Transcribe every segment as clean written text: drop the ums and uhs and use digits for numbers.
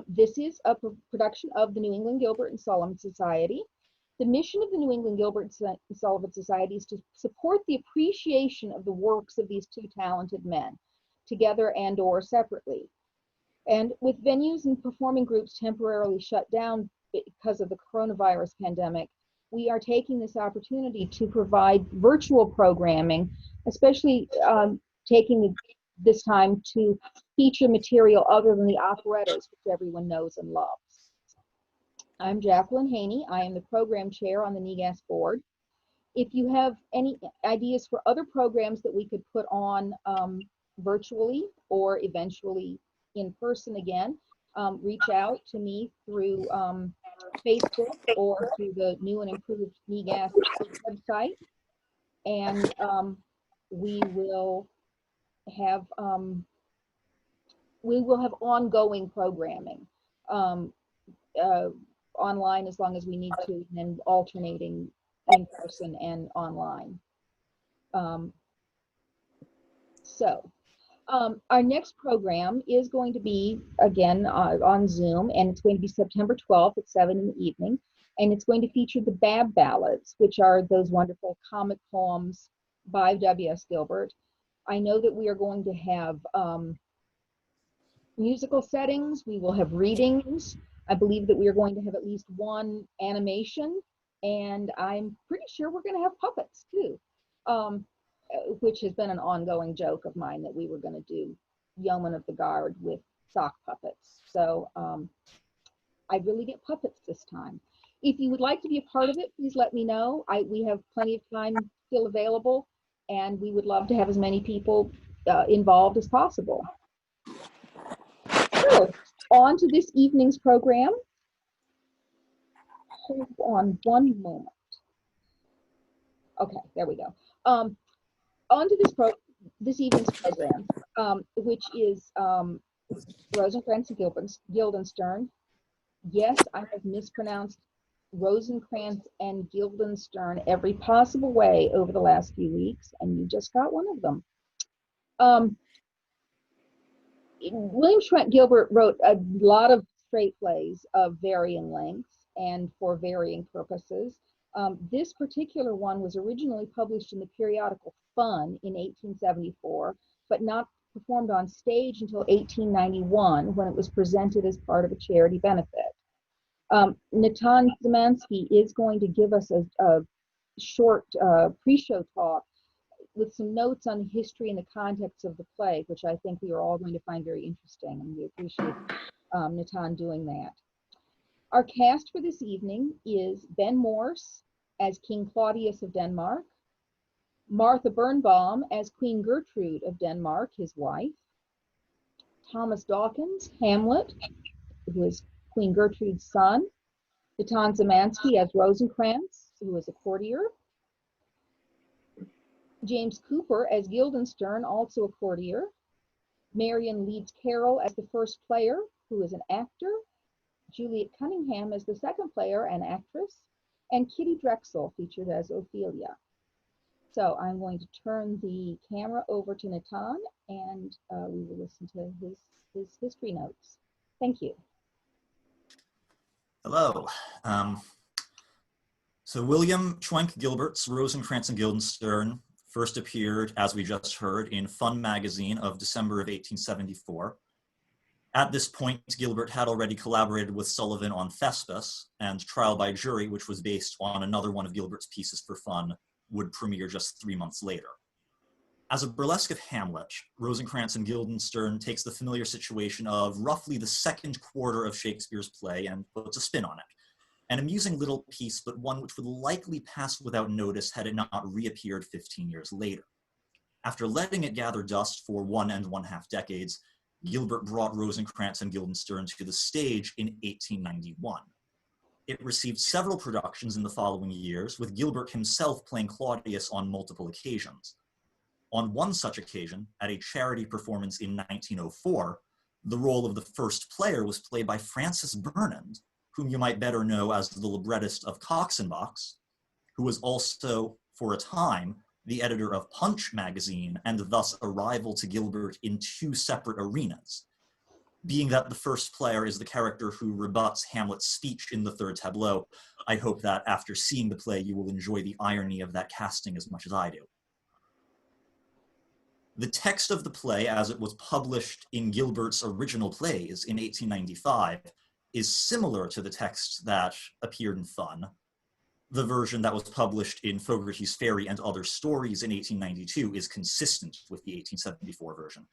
This is a production of the New England Gilbert and Sullivan Society. The mission of the New England Gilbert and Sullivan Society is to support the appreciation of the works of these two talented men, together and or separately. And with venues and performing groups temporarily shut down because of the coronavirus pandemic, we are taking this opportunity to provide virtual programming, especially taking this time to feature material other than the operettas, which everyone knows and loves. I'm Jacqueline Haney. I am the program chair on the NEGASS board. If you have any ideas for other programs that we could put on virtually or eventually in person again, reach out to me through Facebook or through the new and improved NEGASS website, and we will have ongoing programming online as long as we need to, and alternating in person and online. Our next program is going to be, again, on Zoom, and it's going to be September 12th at 7 in the evening, and it's going to feature the Bab Ballads, which are those wonderful comic poems by W.S. Gilbert. I know that we are going to have musical settings, we will have readings. I believe that we are going to have at least one animation, and I'm pretty sure we're going to have puppets too, which has been an ongoing joke of mine, that we were going to do Yeomen of the Guard with sock puppets. So I really get puppets this time. If you would like to be a part of it, please let me know. We have plenty of time still available, and we would love to have as many people involved as possible. So, on to this evening's program. Hold on one moment. Okay, there we go. On to this evening's program, which is Rosencrantz and Guildenstern. Yes, I have mispronounced Rosencrantz and Guildenstern every possible way over the last few weeks, and you just got one of them. William Schwenk Gilbert wrote a lot of straight plays of varying lengths and for varying purposes. This particular one was originally published in the periodical Fun in 1874, but not performed on stage until 1891, when it was presented as part of a charity benefit. Natan Zamansky is going to give us a short pre-show talk with some notes on the history and the context of the play, which I think we are all going to find very interesting, and we appreciate Natan doing that. Our cast for this evening is Ben Morse as King Claudius of Denmark, Martha Birnbaum as Queen Gertrude of Denmark, his wife, Thomas Dawkins, Hamlet, who is Queen Gertrude's son, Natan Zamansky as Rosencrantz, who is a courtier, James Cooper as Guildenstern, also a courtier, Marion Leeds Carroll as the first player, who is an actor, Juliet Cunningham as the second player, an actress, and Kitty Drexel featured as Ophelia. So I'm going to turn the camera over to Natan, and we will listen to his history notes. Thank you. Hello. So William Schwenk Gilbert's Rosencrantz and Guildenstern first appeared, as we just heard, in Fun magazine of December of 1874. At this point, Gilbert had already collaborated with Sullivan on Thespis, and Trial by Jury, which was based on another one of Gilbert's pieces for Fun, would premiere just 3 months later. As a burlesque of Hamlet, Rosencrantz and Guildenstern takes the familiar situation of roughly the second quarter of Shakespeare's play and puts a spin on it. An amusing little piece, but one which would likely pass without notice had it not reappeared 15 years later. After letting it gather dust for 1 1/2 decades, Gilbert brought Rosencrantz and Guildenstern to the stage in 1891. It received several productions in the following years, with Gilbert himself playing Claudius on multiple occasions. On one such occasion, at a charity performance in 1904, the role of the first player was played by Francis Burnand, whom you might better know as the librettist of Cox and Box, who was also, for a time, the editor of Punch magazine, and thus a rival to Gilbert in 2 separate arenas. Being that the first player is the character who rebuts Hamlet's speech in the third tableau, I hope that after seeing the play, you will enjoy the irony of that casting as much as I do. The text of the play, as it was published in Gilbert's original plays in 1895, is similar to the text that appeared in Fun. The version that was published in Fogarty's Fairy and Other Stories in 1892 is consistent with the 1874 version.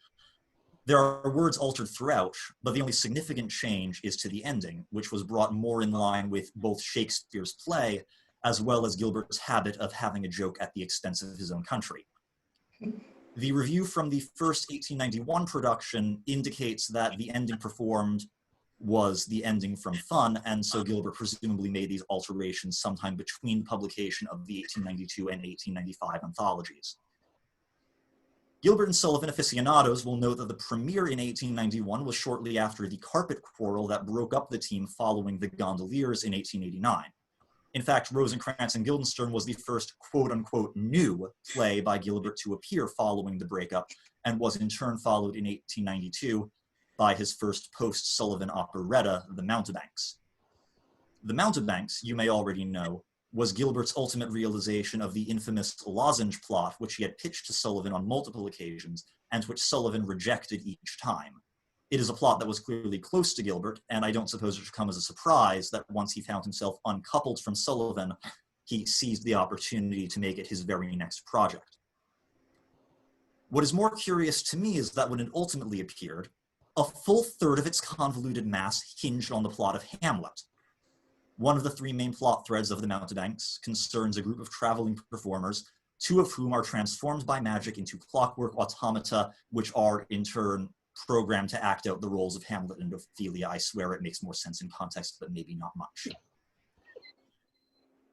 There are words altered throughout, but the only significant change is to the ending, which was brought more in line with both Shakespeare's play as well as Gilbert's habit of having a joke at the expense of his own country. The review from the first 1891 production indicates that the ending performed was the ending from Fun, and so Gilbert presumably made these alterations sometime between publication of the 1892 and 1895 anthologies. Gilbert and Sullivan aficionados will note that the premiere in 1891 was shortly after the carpet quarrel that broke up the team following the Gondoliers in 1889. In fact, Rosencrantz and Guildenstern was the first quote-unquote new play by Gilbert to appear following the breakup, and was in turn followed in 1892 by his first post-Sullivan operetta, The Mountebanks. The Mountebanks, you may already know, was Gilbert's ultimate realization of the infamous lozenge plot, which he had pitched to Sullivan on multiple occasions, and which Sullivan rejected each time. It is a plot that was clearly close to Gilbert, and I don't suppose it should come as a surprise that once he found himself uncoupled from Sullivan, he seized the opportunity to make it his very next project. What is more curious to me is that when it ultimately appeared, a full third of its convoluted mass hinged on the plot of Hamlet. One of the three main plot threads of The Mountebanks concerns a group of traveling performers, two of whom are transformed by magic into clockwork automata, which are in turn programmed to act out the roles of Hamlet and Ophelia. I swear it makes more sense in context, but maybe not much.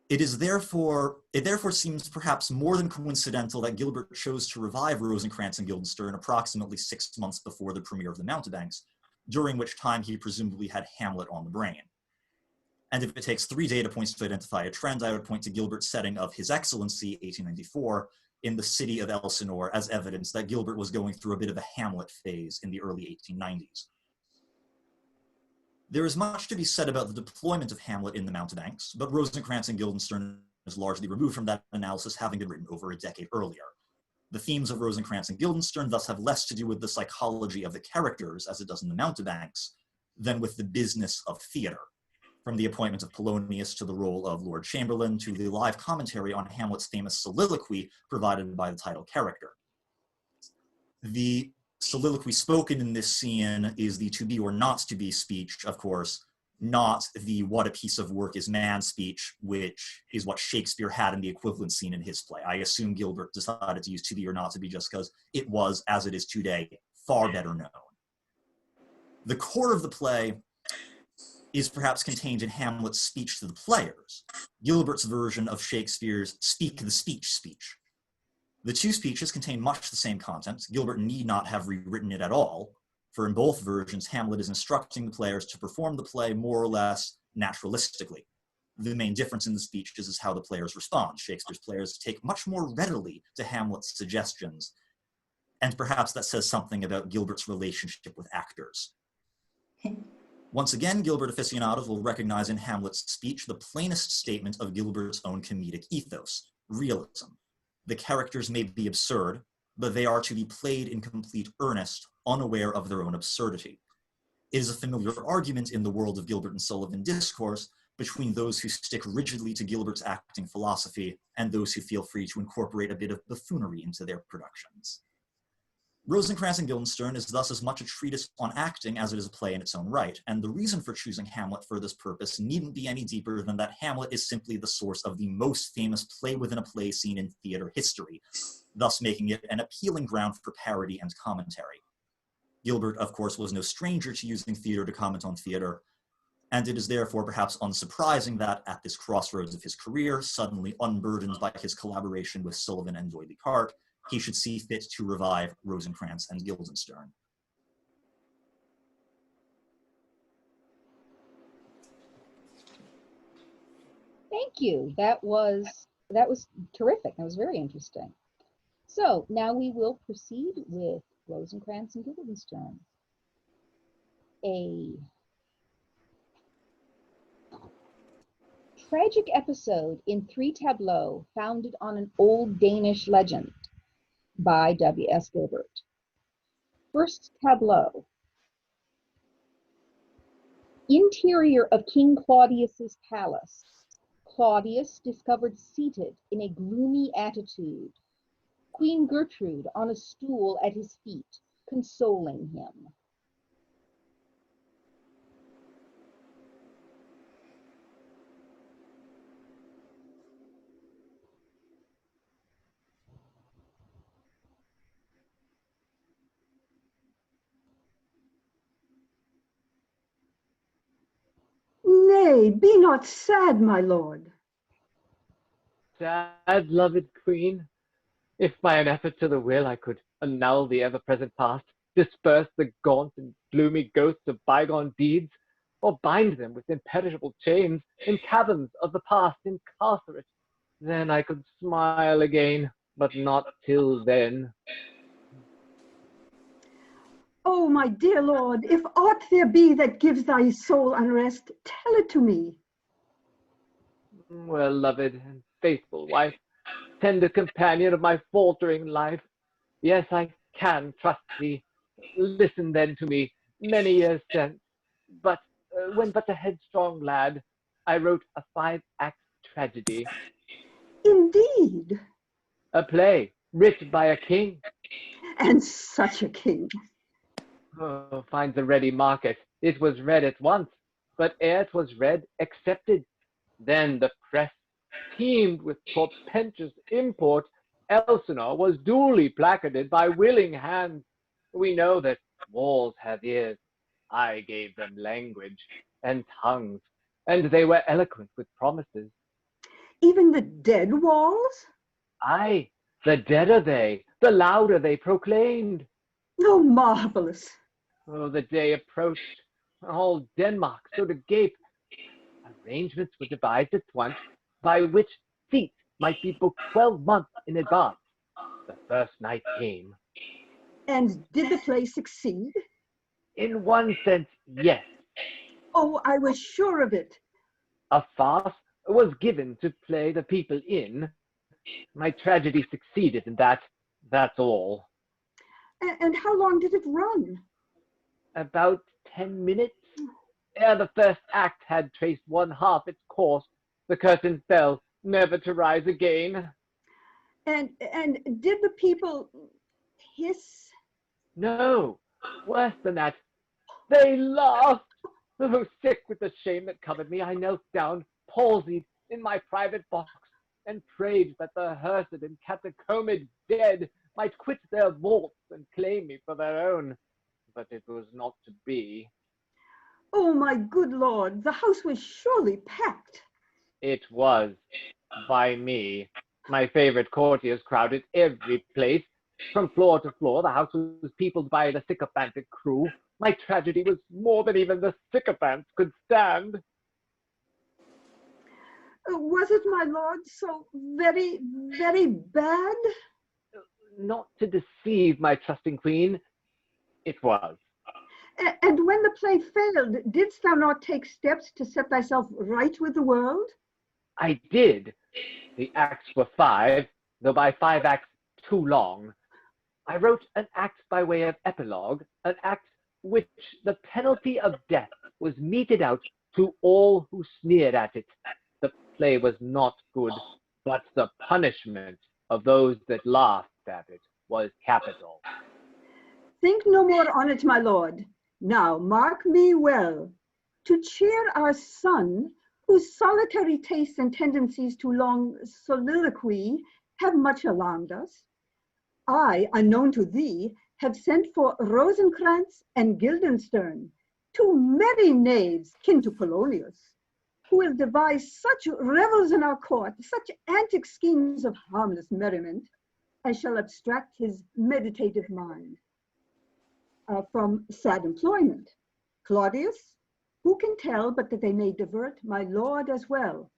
It therefore seems perhaps more than coincidental that Gilbert chose to revive Rosencrantz and Guildenstern approximately 6 months before the premiere of The Mountebanks, during which time he presumably had Hamlet on the brain. And if it takes 3 data points to identify a trend, I would point to Gilbert's setting of His Excellency, 1894, in the city of Elsinore as evidence that Gilbert was going through a bit of a Hamlet phase in the early 1890s. There is much to be said about the deployment of Hamlet in The Mountebanks, but Rosencrantz and Guildenstern is largely removed from that analysis, having been written over a decade earlier. The themes of Rosencrantz and Guildenstern thus have less to do with the psychology of the characters, as it does in The Mountebanks, than with the business of theater. From the appointment of Polonius to the role of Lord Chamberlain to the live commentary on Hamlet's famous soliloquy provided by the title character. The soliloquy spoken in this scene is the to be or not to be speech, of course, not the what a piece of work is man speech, which is what Shakespeare had in the equivalent scene in his play. I assume Gilbert decided to use to be or not to be just because it was, as it is today, far better known. The core of the play is perhaps contained in Hamlet's speech to the players, Gilbert's version of Shakespeare's speak the speech speech. The two speeches contain much the same content. Gilbert need not have rewritten it at all, for in both versions, Hamlet is instructing the players to perform the play more or less naturalistically. The main difference in the speeches is how the players respond. Shakespeare's players take much more readily to Hamlet's suggestions, and perhaps that says something about Gilbert's relationship with actors. Once again, Gilbert aficionados will recognize in Hamlet's speech the plainest statement of Gilbert's own comedic ethos, realism. The characters may be absurd, but they are to be played in complete earnest, unaware of their own absurdity. It is a familiar argument in the world of Gilbert and Sullivan discourse between those who stick rigidly to Gilbert's acting philosophy and those who feel free to incorporate a bit of buffoonery into their productions. Rosencrantz and Guildenstern is thus as much a treatise on acting as it is a play in its own right, and the reason for choosing Hamlet for this purpose needn't be any deeper than that Hamlet is simply the source of the most famous play-within-a-play scene in theater history, thus making it an appealing ground for parody and commentary. Gilbert, of course, was no stranger to using theater to comment on theater, and it is therefore perhaps unsurprising that, at this crossroads of his career, suddenly unburdened by his collaboration with Sullivan and D'Oyly Carte, he should see fit to revive Rosencrantz and Guildenstern. Thank you. That was terrific. That was very interesting. So now we will proceed with Rosencrantz and Guildenstern. a tragic episode in 3 tableaux founded on an old Danish legend by W.S. Gilbert. First tableau. Interior of King Claudius's palace. Claudius discovered seated in a gloomy attitude. Queen Gertrude on a stool at his feet, consoling him. Nay, be not sad, my lord. Sad, loved queen, if by an effort to the will I could annul the ever-present past, disperse the gaunt and gloomy ghosts of bygone deeds, or bind them with imperishable chains in caverns of the past incarcerate, then I could smile again, but not till then. Oh, my dear lord, if aught there be that gives thy soul unrest, tell it to me. Well, loved and faithful wife, tender companion of my faltering life, yes, I can trust thee. Listen then to me. Many years since, but when but a headstrong lad, I wrote a 5-act tragedy. Indeed. A play writ by a king. And such a king. Oh, finds a ready market. It was read at once, but ere 'twas read, accepted. Then the press teemed with portentous import. Elsinore was duly placarded by willing hands. We know that walls have ears. I gave them language and tongues, and they were eloquent with promises. Even the dead walls? Aye, the deader they, the louder they proclaimed. Oh, marvelous. Oh, the day approached. All Denmark stood agape. Arrangements were devised at once by which seats might be booked 12 months in advance. The first night came. And did the play succeed? In one sense, yes. Oh, I was sure of it. A farce was given to play the people in. My tragedy succeeded in that. That's all. And how long did it run? About 10 minutes. Ere the first act had traced 1/2 its course, the curtain fell, never to rise again. And did the people hiss? No, worse than that. They laughed. Oh, sick with the shame that covered me, I knelt down, palsied, in my private box, and prayed that the hearsed and catacombed dead might quit their vaults and claim me for their own. But it was not to be. Oh, my good lord, the house was surely packed. It was, by me. My favorite courtiers crowded every place. From floor to floor, the house was peopled by the sycophantic crew. My tragedy was more than even the sycophants could stand. Was it, my lord, so very, very bad? Not to deceive my trusting queen, it was. And when the play failed, didst thou not take steps to set thyself right with the world? I did. The acts were 5, though by 5 acts too long. I wrote an act by way of epilogue, an act which the penalty of death was meted out to all who sneered at it. The play was not good, but the punishment of those that laughed at it was capital. Think no more on it, my lord. Now mark me well. To cheer our son, whose solitary tastes and tendencies to long soliloquy have much alarmed us, I, unknown to thee, have sent for Rosencrantz and Guildenstern, 2 merry knaves kin to Polonius, who will devise such revels in our court, such antic schemes of harmless merriment, as shall abstract his meditative mind from sad employment. Claudius, who can tell but that they may divert my lord as well?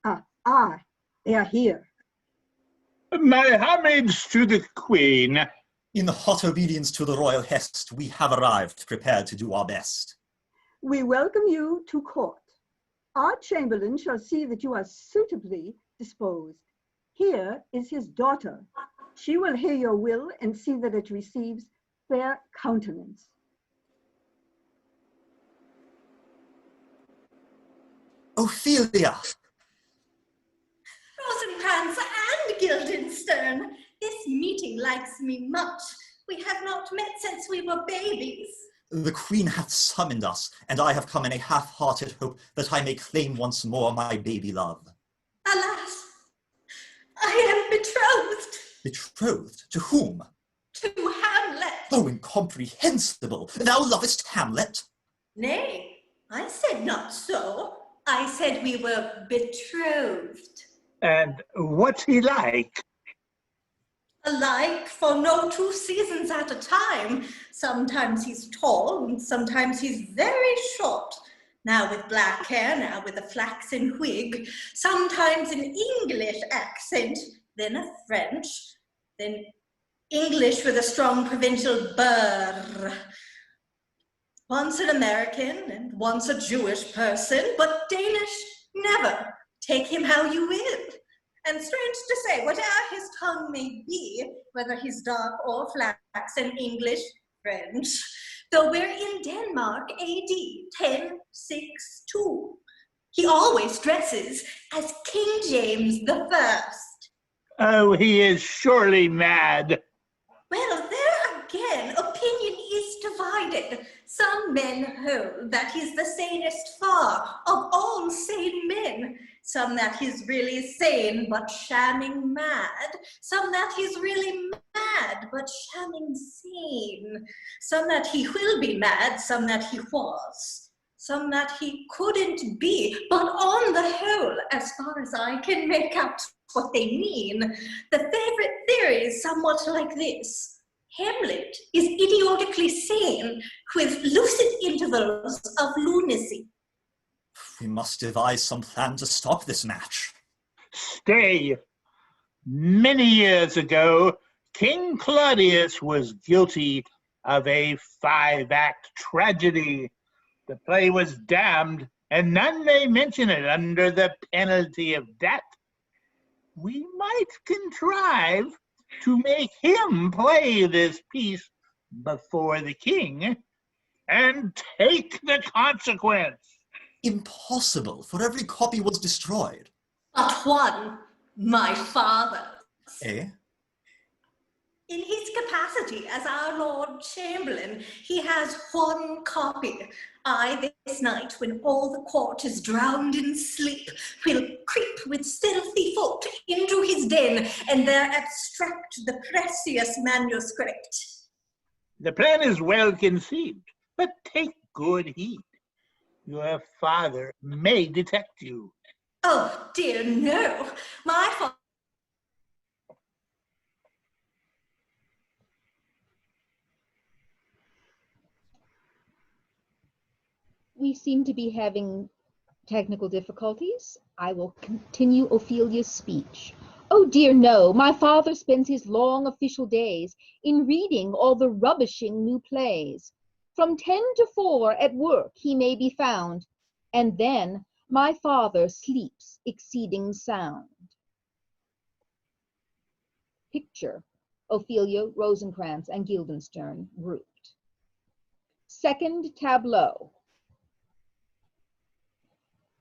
They are here. My homage to the queen. In hot obedience to the royal hest, we have arrived, prepared to do our best. We welcome you to court. Our chamberlain shall see that you are suitably disposed. Here is his daughter. She will hear your will and see that it receives fair countenance. Ophelia! Rosencrantz and Guildenstern, this meeting likes me much. We have not met since we were babies. The Queen hath summoned us, and I have come in a half-hearted hope that I may claim once more my baby love. Alas, I am betrothed. Betrothed? To whom? To Hamlet. Oh, incomprehensible! Thou lovest Hamlet? Nay, I said not so. I said we were betrothed. And what's he like? Alike for no 2 seasons at a time. Sometimes he's tall, and sometimes he's very short. Now with black hair, now with a flaxen wig. Sometimes an English accent, then a French, then English with a strong provincial burr. Once an American and once a Jewish person, but Danish never. Take him how you will. And strange to say, whatever his tongue may be, whether he's dark or flaxen, English, French, though we're in Denmark AD 1062, he always dresses as King James I. Oh, he is surely mad. Well, there again, opinion is divided. Some men hold that he's the sanest far of all sane men. Some that he's really sane but shamming mad. Some that he's really mad but shamming sane. Some that he will be mad, some that he was. Some that he couldn't be, but on the whole, as far as I can make out what they mean, the favorite theory is somewhat like this. Hamlet is idiotically sane with lucid intervals of lunacy. We must devise some plan to stop this match. Stay. Many years ago, King Claudius was guilty of a 5-act tragedy. The play was damned, and none may mention it under the penalty of death. We might contrive to make him play this piece before the king and take the consequence. Impossible, for every copy was destroyed. But one, my father. Eh? In his capacity as our Lord Chamberlain, he has one copy. I, this night, when all the court is drowned in sleep, will creep with stealthy foot into his den and there abstract the precious manuscript. The plan is well conceived, but take good heed. Your father may detect you. Oh, dear, no. My father. We seem to be having technical difficulties. I will continue Ophelia's speech. Oh dear, no. My father spends his long official days in reading all the rubbishing new plays. From 10 to 4 at work he may be found, and then my father sleeps exceeding sound. Picture, Ophelia, Rosencrantz and Guildenstern grouped. Second tableau.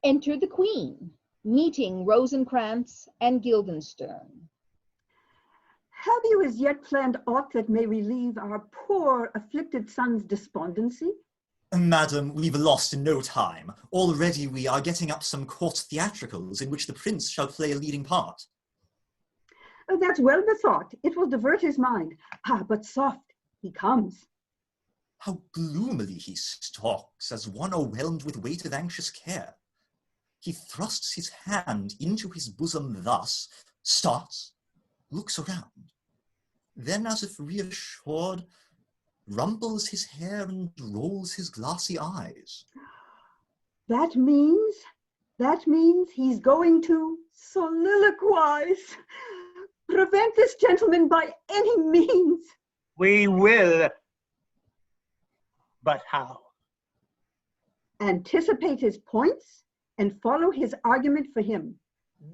Enter the Queen, meeting Rosencrantz and Guildenstern. Have you as yet planned aught that may relieve our poor afflicted son's despondency? Madam, we've lost no time. Already we are getting up some court theatricals in which the prince shall play a leading part. Oh, that's well bethought. It will divert his mind. Ah, but soft, he comes. How gloomily he stalks, as one o'erwhelmed with weight of anxious care. He thrusts his hand into his bosom thus, starts, looks around, then as if reassured, rumples his hair and rolls his glassy eyes. That means he's going to soliloquize. Prevent this gentleman by any means. We will. But how? Anticipate his points and follow his argument for him.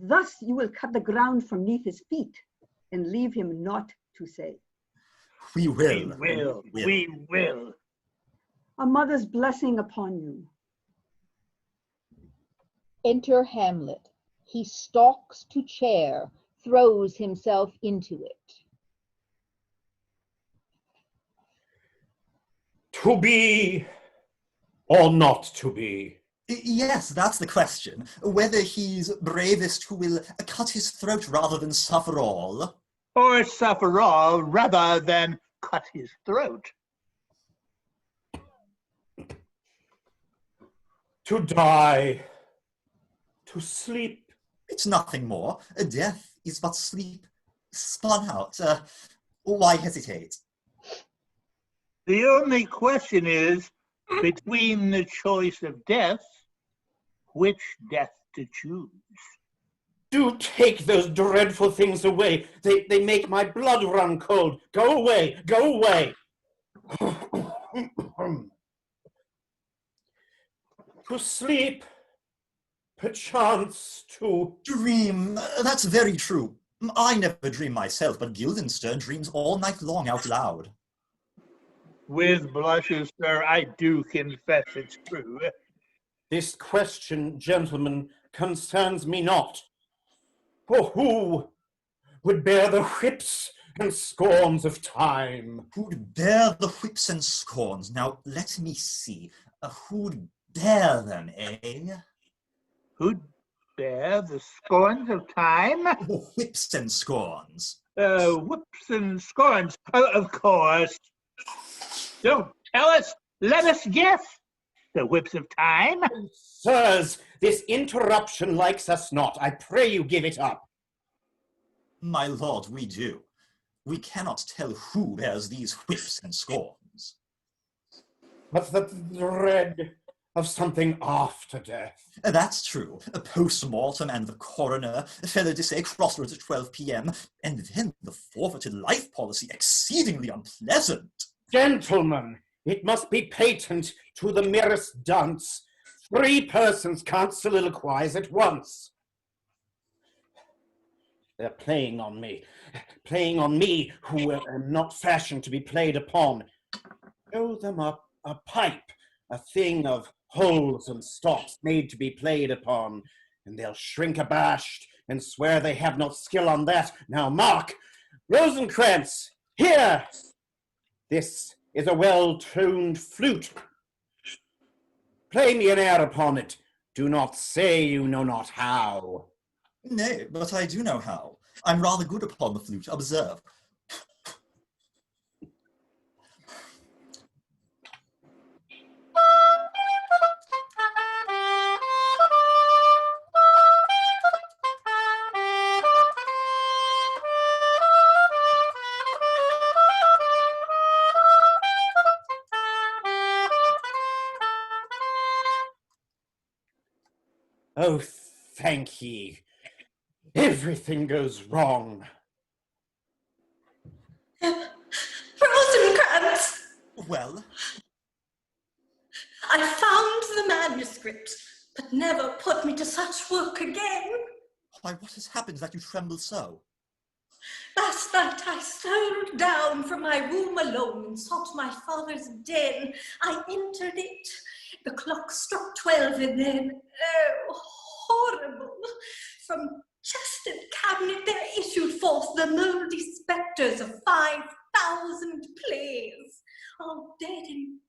Thus you will cut the ground from beneath his feet and leave him naught to say. We will. We will. A mother's blessing upon you. Enter Hamlet. He stalks to chair, throws himself into it. To be or not to be? Yes, that's the question. Whether he's bravest who will cut his throat rather than suffer all. Or suffer all rather than cut his throat. To die, to sleep. It's nothing more. Death is but sleep spun out. Why hesitate? The only question is, between the choice of death, which death to choose? Do take those dreadful things away. They make my blood run cold. Go away, go away. To sleep, perchance to... Dream, that's very true. I never dream myself, but Guildenstern dreams all night long out loud. With blushes, sir, I do confess it's true. This question, gentlemen, concerns me not. For who would bear the whips and scorns of time? Who'd bear the whips and scorns? Now, let me see. Who'd bear them, eh? Who'd bear the scorns of time? The whips and scorns. Whips and scorns, of course. Don't tell us, let us guess. The whips of time? Sirs, this interruption likes us not. I pray you give it up. My lord, we do. We cannot tell who bears these whips and scorns. But the dread of something after death. That's true. A post-mortem and the coroner, fella to say crossroads at 12 p.m., and then the forfeited life policy exceedingly unpleasant. Gentlemen, it must be patent to the merest dunce. 3 persons can't soliloquize at once. They're playing on me who am not fashioned to be played upon. Show them a pipe, a thing of holes and stops made to be played upon, and they'll shrink abashed and swear they have not skill on that. Now mark, Rosencrantz, here! This is a well-tuned flute. Play me an air upon it. Do not say you know not how. Nay, but I do know how. I'm rather good upon the flute, observe. Oh, thank ye. Everything goes wrong. Rosencrantz! Well? I found the manuscript, but never put me to such work again. Why, what has happened that you tremble so? Last night I stole down from my room alone and sought my father's den. I entered it. The clock struck 12 and then, oh, horrible, from chest and cabinet there issued forth the mouldy spectres of 5,000 plays, all dead and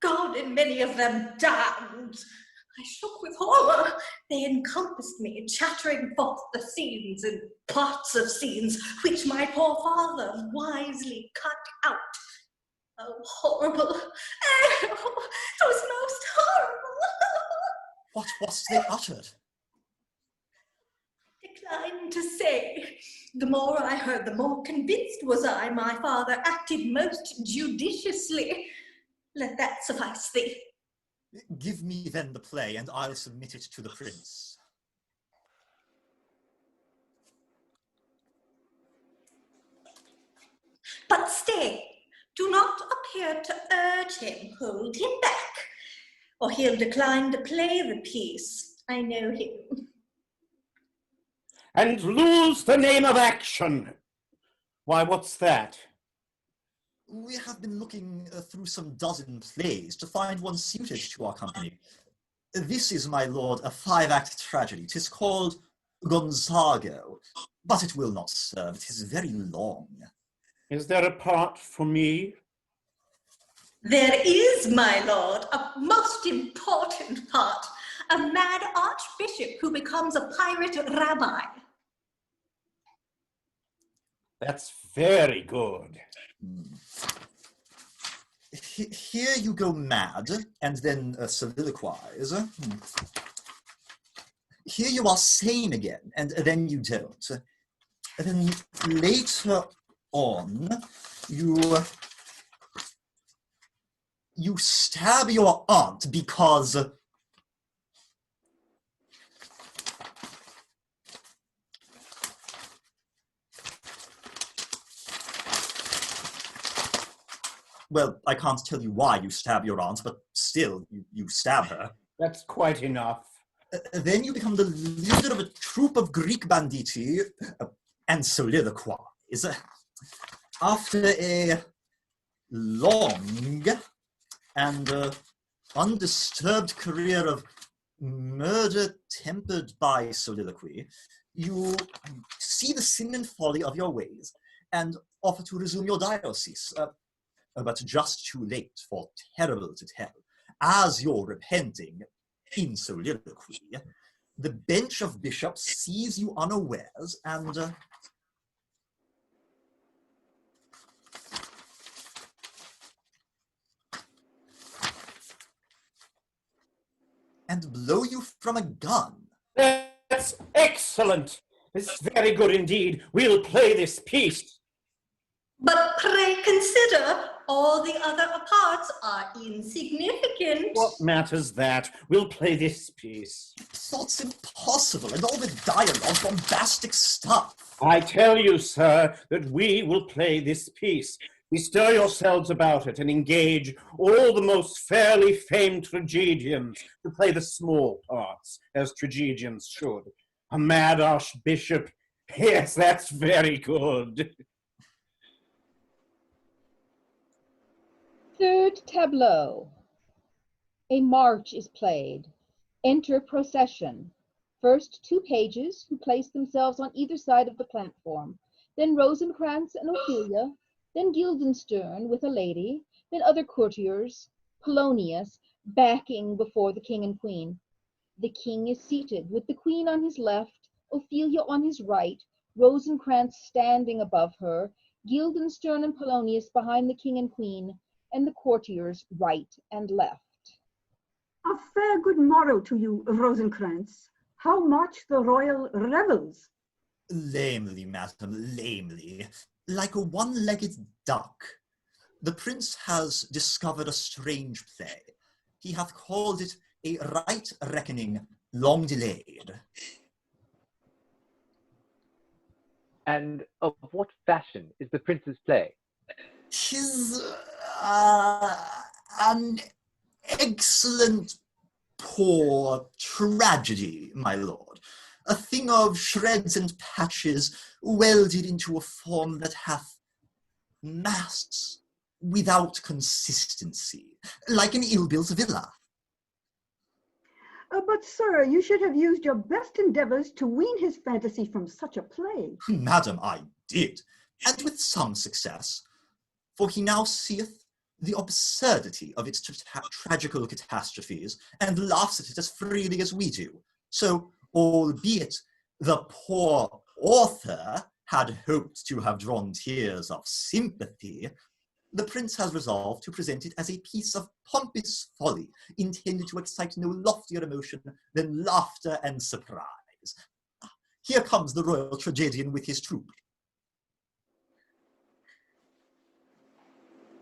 gone, and many of them damned. I shook with horror. They encompassed me, chattering forth the scenes and parts of scenes which my poor father wisely cut out. Oh, horrible! Oh, it was most horrible! What was they uttered? Decline to say. The more I heard, the more convinced was I my father acted most judiciously. Let that suffice thee. Give me then the play, and I'll submit it to the prince. But stay, do not appear to urge him, hold him back. or he'll decline to play the piece. I know him. And lose the name of action. Why, what's that? We have been looking through some dozen plays to find one suited to our company. This is, my lord, a 5-act tragedy. 'Tis called Gonzago, but it will not serve. It is very long. Is there a part for me? There is, my lord, a most important part. A mad archbishop who becomes a pirate rabbi. That's very good. Here you go mad, and then soliloquize. Here you are sane again, and then you don't. And then later on, you stab your aunt because... Well, I can't tell you why you stab your aunt, but still, you stab her. That's quite enough. Then you become the leader of a troop of Greek banditti and soliloquize. After a long and undisturbed career of murder tempered by soliloquy, you see the sin and folly of your ways and offer to resume your diocese. But just too late, for terrible to tell, as you're repenting in soliloquy, the bench of bishops sees you unawares and blow you from a gun. That's excellent. It's very good indeed. We'll play this piece. But pray consider, all the other parts are insignificant. What matters that? We'll play this piece. Thought's impossible, and all the dialogue, bombastic stuff. I tell you, sir, that we will play this piece. Bestir yourselves about it and engage all the most fairly famed tragedians to play the small parts, as tragedians should. A mad archbishop. Yes, that's very good. Third tableau. A march is played. Enter procession. First 2 pages who place themselves on either side of the platform, then Rosencrantz and Ophelia, then Guildenstern with a lady, then other courtiers, Polonius backing before the king and queen. The king is seated with the queen on his left, Ophelia on his right, Rosencrantz standing above her, Guildenstern and Polonius behind the king and queen, and the courtiers right and left. A fair good morrow to you, Rosencrantz. How march the royal revels? Lamely, madam, lamely, like a one-legged duck. The prince has discovered a strange play. He hath called it a right reckoning long delayed. And of what fashion is the prince's play? 'Tis an excellent poor tragedy, my lord. A thing of shreds and patches welded into a form that hath mass without consistency, like an ill-built villa. But sir, you should have used your best endeavors to wean his fantasy from such a play. Madam, I did, and with some success, for he now seeth the absurdity of its tragical catastrophes, and laughs at it as freely as we do. So, albeit the poor author had hoped to have drawn tears of sympathy, the prince has resolved to present it as a piece of pompous folly, intended to excite no loftier emotion than laughter and surprise. Here comes the royal tragedian with his troupe.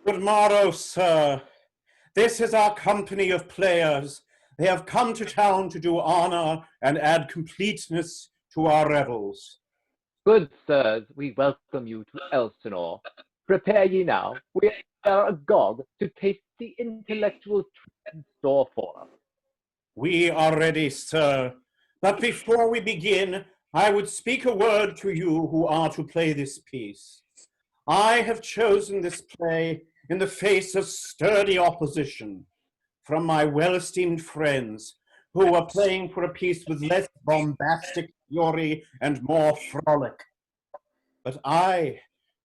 Good morrow, sir. This is our company of players. They have come to town to do honor and add completeness to our revels. Good sirs, we welcome you to Elsinore. Prepare ye now, we are agog to taste the intellectual truth in store for us? We are ready, sir. But before we begin, I would speak a word to you who are to play this piece. I have chosen this play in the face of sturdy opposition from my well-esteemed friends who are playing for a piece with less bombastic fury and more frolic. But I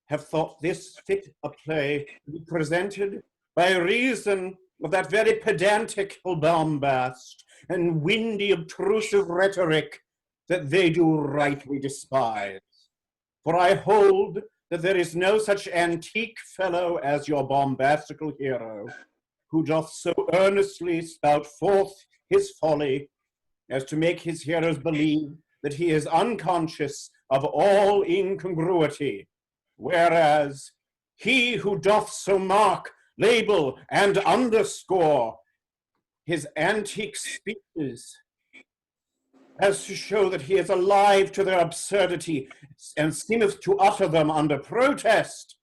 have thought this fit a play to be presented by reason of that very pedantic bombast and windy obtrusive rhetoric that they do rightly despise. For I hold that there is no such antique fellow as your bombastical hero, who doth so earnestly spout forth his folly as to make his hearers believe that he is unconscious of all incongruity, whereas he who doth so mark, label, and underscore his antique speeches as to show that he is alive to their absurdity and seemeth to utter them under protest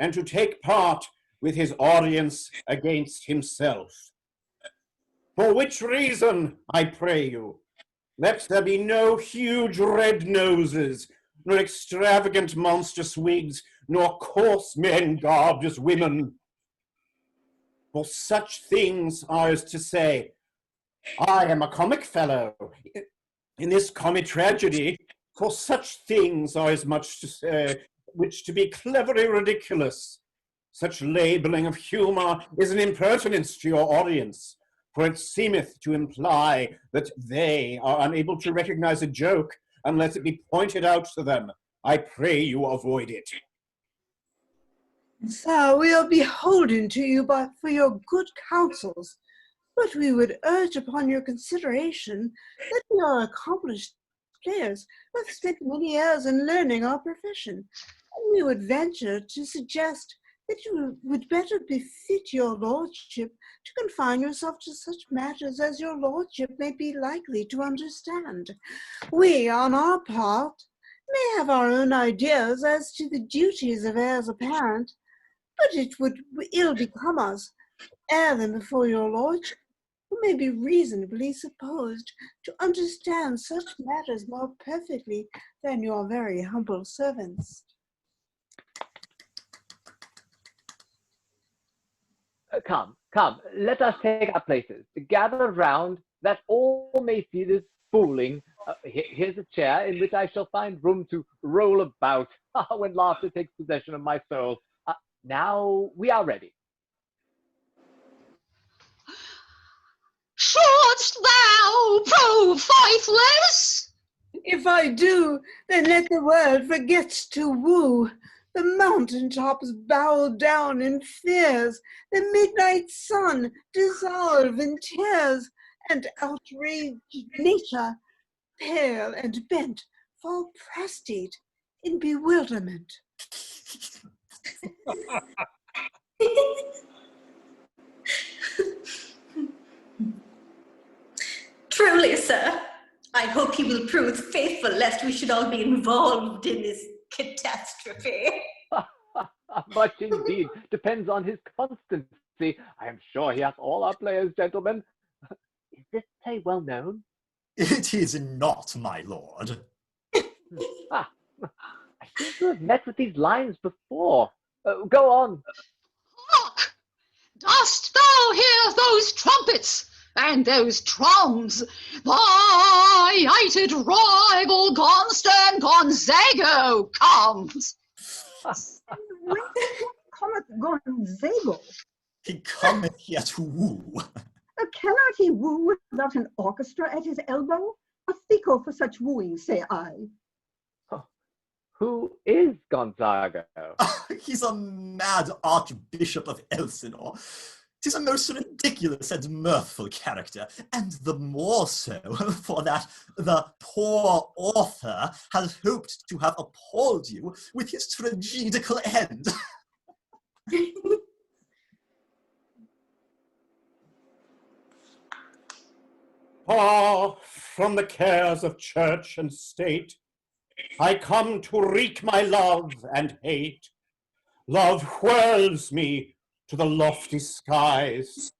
and to take part with his audience against himself. For which reason, I pray you, let there be no huge red noses, nor extravagant monstrous wigs, nor coarse men garbed as women. For such things are as to say, I am a comic fellow in this comic tragedy, for such things are as much to say, which to be cleverly ridiculous. Such labeling of humor is an impertinence to your audience, for it seemeth to imply that they are unable to recognize a joke unless it be pointed out to them. I pray you avoid it. Sir, we are beholden to you for your good counsels, but we would urge upon your consideration that we are accomplished players who have spent many years in learning our profession, and we would venture to suggest that you would better befit your lordship to confine yourself to such matters as your lordship may be likely to understand. We, on our part, may have our own ideas as to the duties of heirs apparent, but it would ill become us to air them before your lordship, who may be reasonably supposed to understand such matters more perfectly than your very humble servants. Come, let us take our places. Gather round, that all may see this fooling. Here's a chair in which I shall find room to roll about when laughter takes possession of my soul. Now we are ready. Shouldst thou prove faithless? If I do, then let the world forget to woo. The mountain tops bow down in fears, the midnight sun dissolve in tears, and outraged nature, pale and bent, fall prostrate in bewilderment. Truly, sir, I hope you will prove faithful, lest we should all be involved in this catastrophe. Much indeed depends on his constancy. I am sure he hath all our players, gentlemen. Is this play well known? It is not, my lord. I seem to have met with these lines before. Go on. Hark! Dost thou hear those trumpets and those trums? Thy hated rival Gonzago comes. Where cometh Gonzago? He cometh here to woo. Cannot he woo without an orchestra at his elbow? A fico for such wooing, say I. Who is Gonzago? He's a mad Archbishop of Elsinore. 'Tis a most ridiculous and mirthful character, and the more so for that the poor author has hoped to have appalled you with his tragedical end. Far from the cares of church and state, I come to wreak my love and hate. Love whirls me to the lofty skies.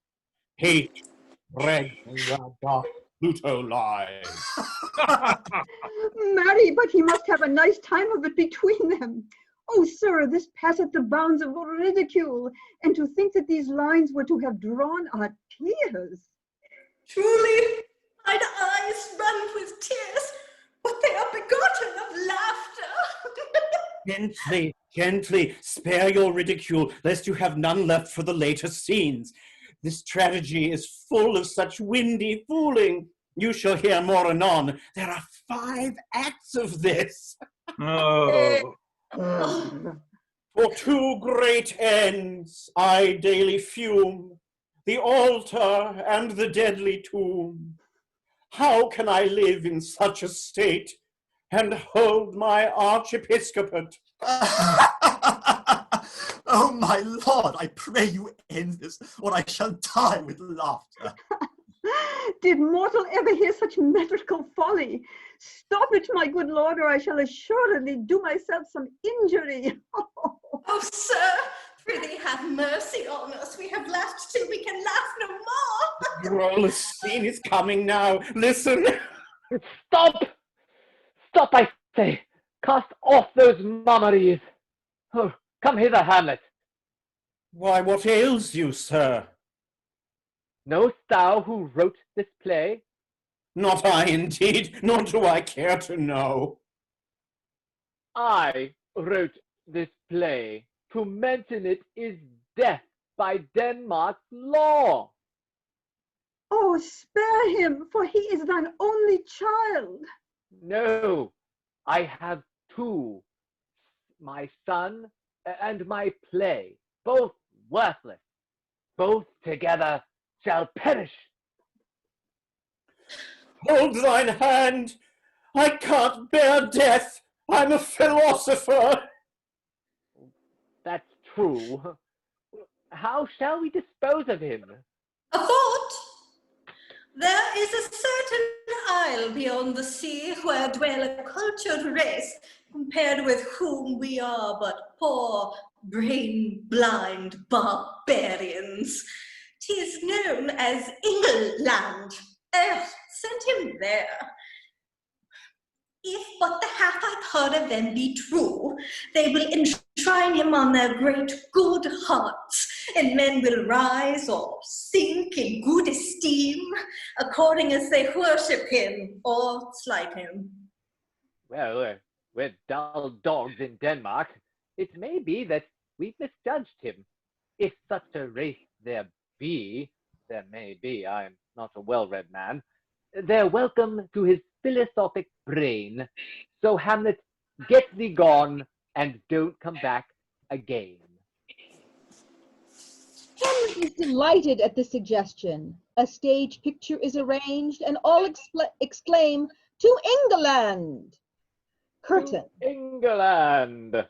Hate spreads where dark Pluto lies. Marry, but he must have a nice time of it between them. Oh, sir, this passeth the bounds of ridicule, and to think that these lines were to have drawn our tears. Truly, mine eyes run with tears, but they are begotten of laughter. Gently, gently, spare your ridicule, lest you have none left for the later scenes. This tragedy is full of such windy fooling. You shall hear more anon. There are 5 acts of this. Oh. For 2 great ends I daily fume, the altar and the deadly tomb. How can I live in such a state and hold my archiepiscopate? Oh, my lord, I pray you end this, or I shall die with laughter. Did mortal ever hear such metrical folly? Stop it, my good lord, or I shall assuredly do myself some injury. Oh, sir, prithee have mercy on us. We have laughed till we can laugh no more. The roller scene is coming now. Listen. Stop! Stop, I say! Cast off those mummeries! Oh, come hither, Hamlet. Why, what ails you, sir? Knowest thou who wrote this play? Not I, indeed, nor do I care to know. I wrote this play. To mention it is death by Denmark's law. Oh, spare him, for he is thine only child. No, I have 2, my son and my play, both worthless. Both together shall perish. Hold thine hand. I can't bear death. I'm a philosopher. That's true. How shall we dispose of him? A thought. There is a certain isle beyond the sea where dwell a cultured race, compared with whom we are but poor, brain-blind barbarians. 'Tis known as England. Send him there. If but the half I've heard of them be true, they will enshrine him on their great good hearts, and men will rise or sink in good esteem, according as they worship him or slight him. Well, we're dull dogs in Denmark. It may be that we've misjudged him. If such a race there be, there may be, I'm not a well-read man, they're welcome to his philosophic brain. So, Hamlet, get thee gone, and don't come back again. Hamlet is delighted at this suggestion. A stage picture is arranged, and all exclaim, "To England!" Curtain. England!